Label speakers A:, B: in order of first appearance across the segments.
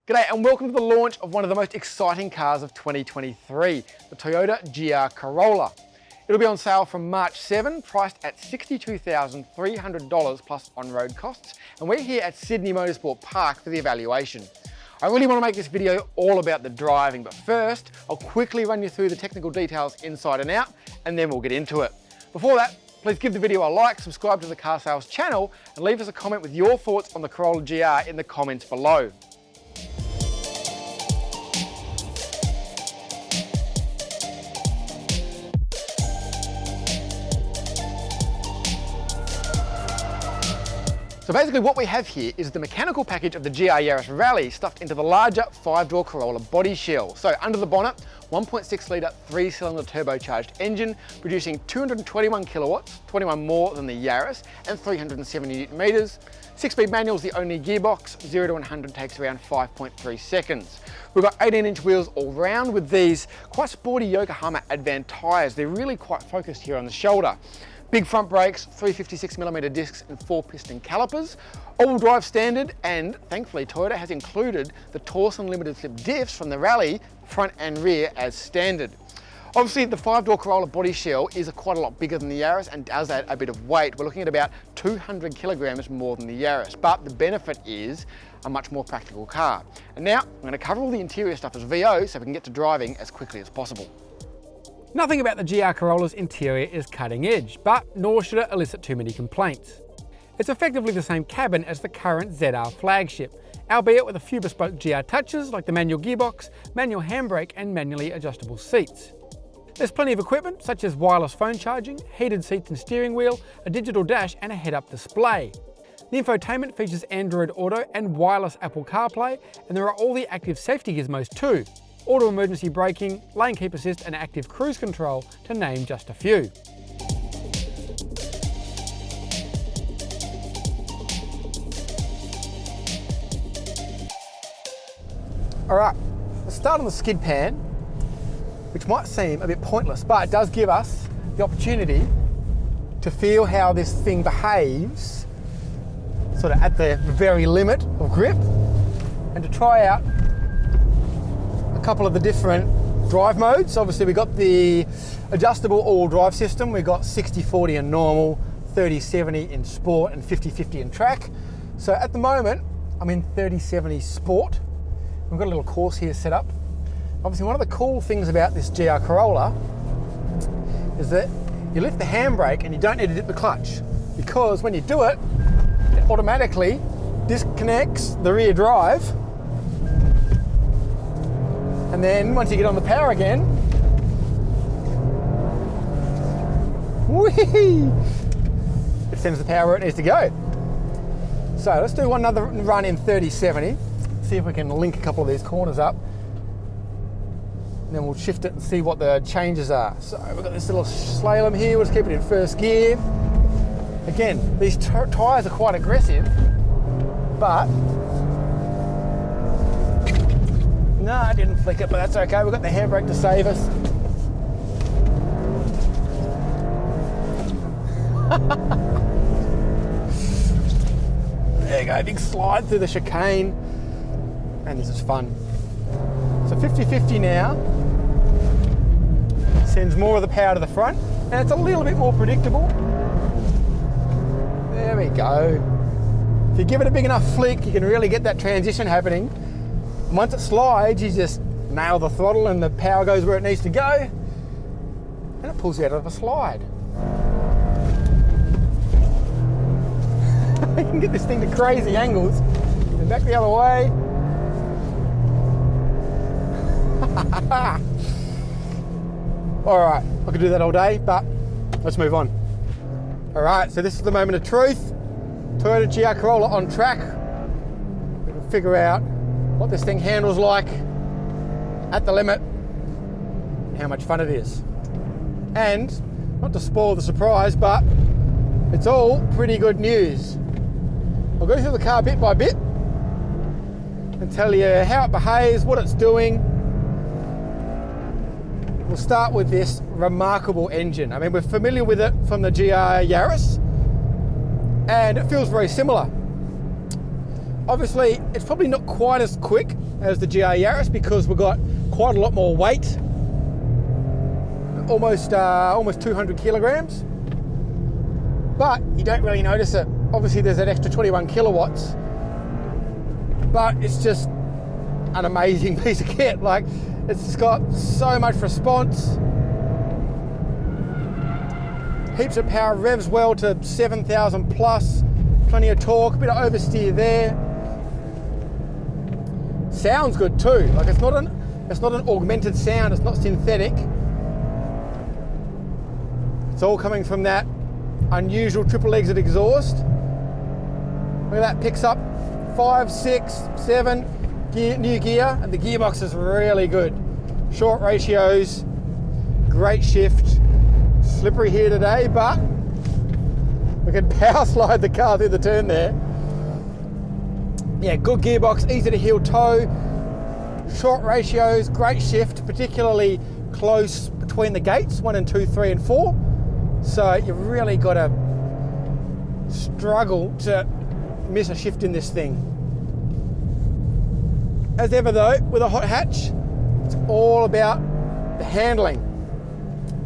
A: G'day and welcome to the launch of one of the most exciting cars of 2023, the Toyota GR Corolla. It'll be on sale from March 7, priced at $62,300 plus on-road costs, and we're here at Sydney Motorsport Park for the evaluation. I really want to make this video all about the driving, but first I'll quickly run you through the technical details inside and out, and then we'll get into it. Before that, please give the video a like, subscribe to the Car Sales channel, and leave us a comment with your thoughts on the Corolla GR in the comments below. So basically what we have here is the mechanical package of the GR Yaris Rallye stuffed into the larger 5-door Corolla body shell. So under the bonnet, 1.6 litre 3-cylinder turbocharged engine producing 221 kilowatts, 21 more than the Yaris, and 370 Newton meters. 6-speed manual is the only gearbox, 0 to 100 takes around 5.3 seconds. We've got 18-inch wheels all round with these quite sporty Yokohama Advan tyres. They're really quite focused here on the shoulder. Big front brakes, 356mm discs and 4-piston calipers, all-wheel drive standard, and thankfully Toyota has included the Torsen limited slip diffs from the Rallye, front and rear as standard. Obviously the 5-door Corolla body shell is quite a lot bigger than the Yaris and does add a bit of weight. We're looking at about 200 kilograms more than the Yaris, but the benefit is a much more practical car. And now I'm going to cover all the interior stuff as VO so we can get to driving as quickly as possible. Nothing about the GR Corolla's interior is cutting edge, but nor should it elicit too many complaints. It's effectively the same cabin as the current ZR flagship, albeit with a few bespoke GR touches like the manual gearbox, manual handbrake and manually adjustable seats. There's plenty of equipment such as wireless phone charging, heated seats and steering wheel, a digital dash and a head-up display. The infotainment features Android Auto and wireless Apple CarPlay, and there are all the active safety gizmos too. Auto emergency braking, lane keep assist and active cruise control, to name just a few. Alright, let's start on the skid pan, which might seem a bit pointless, but it does give us the opportunity to feel how this thing behaves sort of at the very limit of grip, and to try out a couple of the different drive modes. Obviously we've got the adjustable all drive system. We've got 60/40 in normal, 30/70 in sport and 50/50 in track. So at the moment I'm in 30/70 sport. We've got a little course here set up. Obviously one of the cool things about this GR Corolla is that you lift the handbrake and you don't need to dip the clutch, because when you do it, it automatically disconnects the rear drive. And then once you get on the power again, whee, it sends the power where it needs to go. So let's do another run in 30/70, see if we can link a couple of these corners up. And then we'll shift it and see what the changes are. So we've got this little slalom here, we'll just keep it in first gear. Again, these tyres are quite aggressive, but no, I didn't flick it, but that's okay. We've got the handbrake to save us. There you go, big slide through the chicane. And this is fun. So 50/50 now. Sends more of the power to the front. And it's a little bit more predictable. There we go. If you give it a big enough flick, you can really get that transition happening. Once it slides, you just nail the throttle and the power goes where it needs to go, and it pulls you out of a slide. You can get this thing to crazy angles, and back the other way. Alright, I could do that all day, but let's move on. Alright, so this is the moment of truth. Toyota GR Corolla on track. We can figure out what this thing handles like at the limit, how much fun it is. And not to spoil the surprise, but it's all pretty good news. I'll go through the car bit by bit and tell you how it behaves, what it's doing. We'll start with this remarkable engine. I mean, we're familiar with it from the GR Yaris, and it feels very similar. Obviously, it's probably not quite as quick as the GR Yaris because we've got quite a lot more weight, almost 200 kilograms, but you don't really notice it. Obviously, there's that extra 21 kilowatts, but it's just an amazing piece of kit. Like, it's just got so much response, heaps of power, revs well to 7,000 plus, plenty of torque, a bit of oversteer there. Sounds good too. Like, it's not an augmented sound, it's not synthetic. It's all coming from that unusual triple exit exhaust. Look at that, picks up 5, 6, 7 new gear, and the gearbox is really good. Short ratios, great shift. Slippery here today, but we can power slide the car through the turn there. Yeah, good gearbox, easy to heel toe, short ratios, great shift, particularly close between the gates, 1 and 2, 3 and 4. So you've really got to struggle to miss a shift in this thing. As ever though, with a hot hatch, it's all about the handling.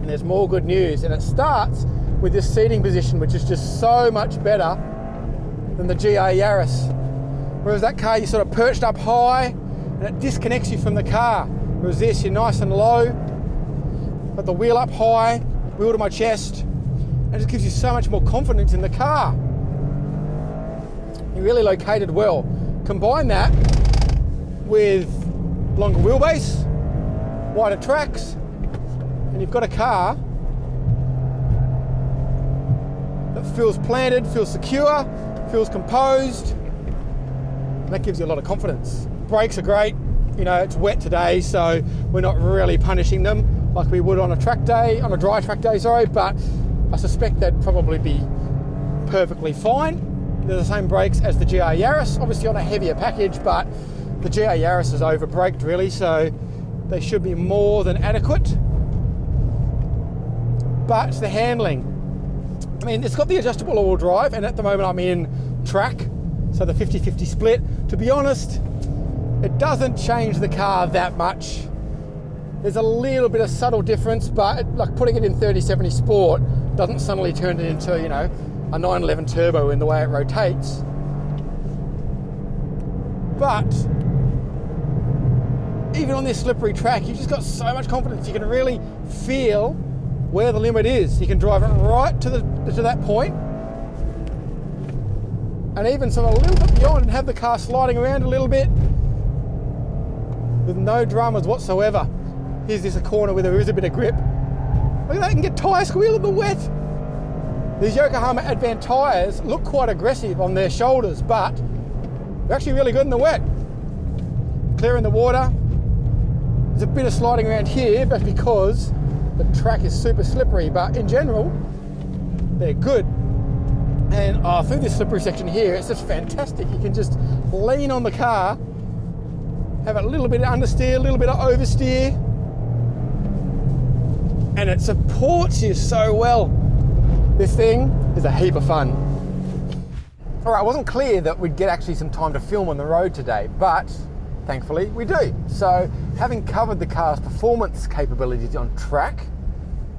A: And there's more good news, and it starts with this seating position, which is just so much better than the GR Yaris. Whereas that car, you're sort of perched up high and it disconnects you from the car. Whereas this, you're nice and low, got the wheel up high, wheel to my chest, and it just gives you so much more confidence in the car. You're really located well. Combine that with longer wheelbase, wider tracks, and you've got a car that feels planted, feels secure, feels composed, and that gives you a lot of confidence. Brakes are great. You know, it's wet today, so we're not really punishing them like we would on a track day, on a dry track day, sorry, but I suspect they'd probably be perfectly fine. They're the same brakes as the GR Yaris, obviously on a heavier package, but the GR Yaris is over braked really, so they should be more than adequate. But it's the handling. I mean, it's got the adjustable all-wheel drive, and at the moment I'm in track, so the 50-50 split. To be honest, it doesn't change the car that much. There's a little bit of subtle difference, but like putting it in 30/70 Sport doesn't suddenly turn it into, you know, a 911 turbo in the way it rotates. But even on this slippery track, you've just got so much confidence. You can really feel where the limit is. You can drive it right to that point, and even sort of a little bit beyond, and have the car sliding around a little bit with no dramas whatsoever. Here's this a corner where there is a bit of grip. Look at that, you can get tyre squeal in the wet. These Yokohama Advent tyres look quite aggressive on their shoulders, but they're actually really good in the wet. Clearing the water. There's a bit of sliding around here, but because the track is super slippery, but in general, they're good. And through this slippery section here, it's just fantastic. You can just lean on the car, have a little bit of understeer, a little bit of oversteer, and it supports you so well. This thing is a heap of fun. All right, it wasn't clear that we'd get actually some time to film on the road today, but thankfully we do. So having covered the car's performance capabilities on track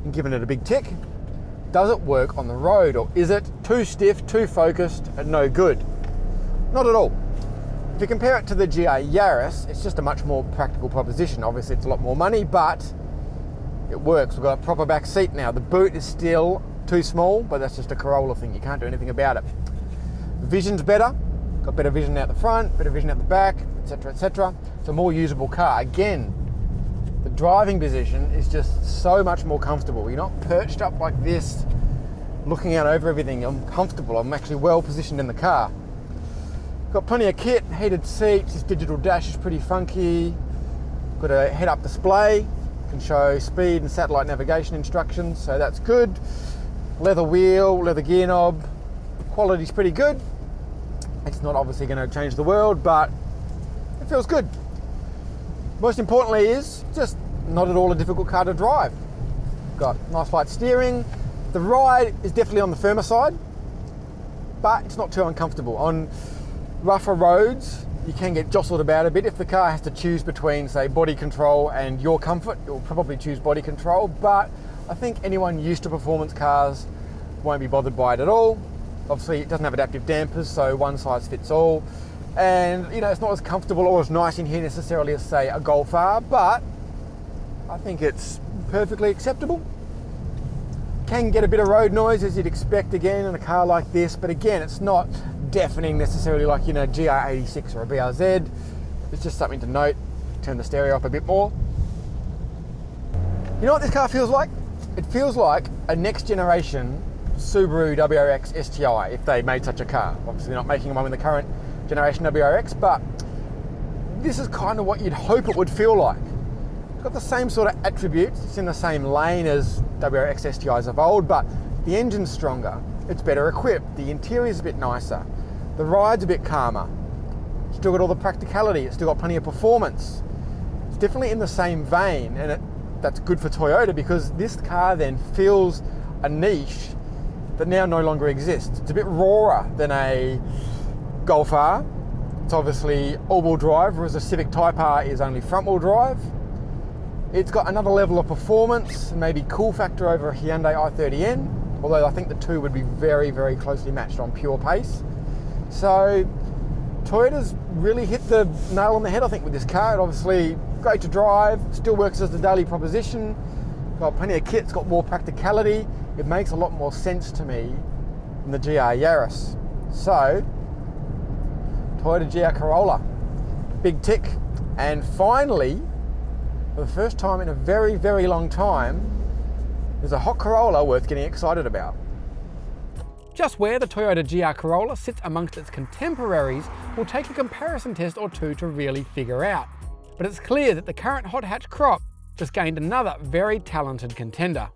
A: and given it a big tick, does it work on the road, or is it too stiff, too focused, and no good? Not at all. If you compare it to the GR Yaris, it's just a much more practical proposition. Obviously it's a lot more money, but it works. We've got a proper back seat now. The boot is still too small, but that's just a Corolla thing. You can't do anything about it. Vision's better. Got better vision out the front, better vision out the back, etc., etc. It's a more usable car. Again, the driving position is just so much more comfortable. You're not perched up like this, looking out over everything. I'm comfortable. I'm actually well positioned in the car. Got plenty of kit, heated seats. This digital dash is pretty funky. Got a head-up display. Can show speed and satellite navigation instructions, so that's good. Leather wheel, leather gear knob. Quality's pretty good. It's not obviously going to change the world, but it feels good. Most importantly is just not at all a difficult car to drive. Got nice light steering. The ride is definitely on the firmer side, but it's not too uncomfortable. On rougher roads, you can get jostled about a bit. If the car has to choose between, say, body control and your comfort, it will probably choose body control, but I think anyone used to performance cars won't be bothered by it at all. Obviously, it doesn't have adaptive dampers, so one size fits all. And, you know, it's not as comfortable or as nice in here necessarily as, say, a Golf R, but I think it's perfectly acceptable. Can get a bit of road noise, as you'd expect again in a car like this, but again, it's not deafening necessarily like, you know, GR86 or a BRZ. It's just something to note. Turn the stereo up a bit more. You know what this car feels like? It feels like a next generation Subaru WRX STi, if they made such a car. Obviously not making one in the current generation WRX, but this is kind of what you'd hope it would feel like. It's got the same sort of attributes, it's in the same lane as WRX STIs of old, but the engine's stronger, it's better equipped, the interior's a bit nicer, the ride's a bit calmer, it's still got all the practicality, it's still got plenty of performance. It's definitely in the same vein, and that's good for Toyota because this car then fills a niche that now no longer exists. It's a bit rawer than a Golf R. It's obviously all-wheel drive, whereas a Civic Type R is only front-wheel drive. It's got another level of performance, maybe cool factor over a Hyundai i30N, although I think the two would be very, very closely matched on pure pace. So Toyota's really hit the nail on the head, I think, with this car. It obviously great to drive, still works as the daily proposition, got plenty of kit, it's got more practicality. It makes a lot more sense to me than the GR Yaris. So, Toyota GR Corolla, big tick. And finally, for the first time in a very, very long time, there's a hot Corolla worth getting excited about. Just where the Toyota GR Corolla sits amongst its contemporaries will take a comparison test or two to really figure out. But it's clear that the current hot hatch crop just gained another very talented contender.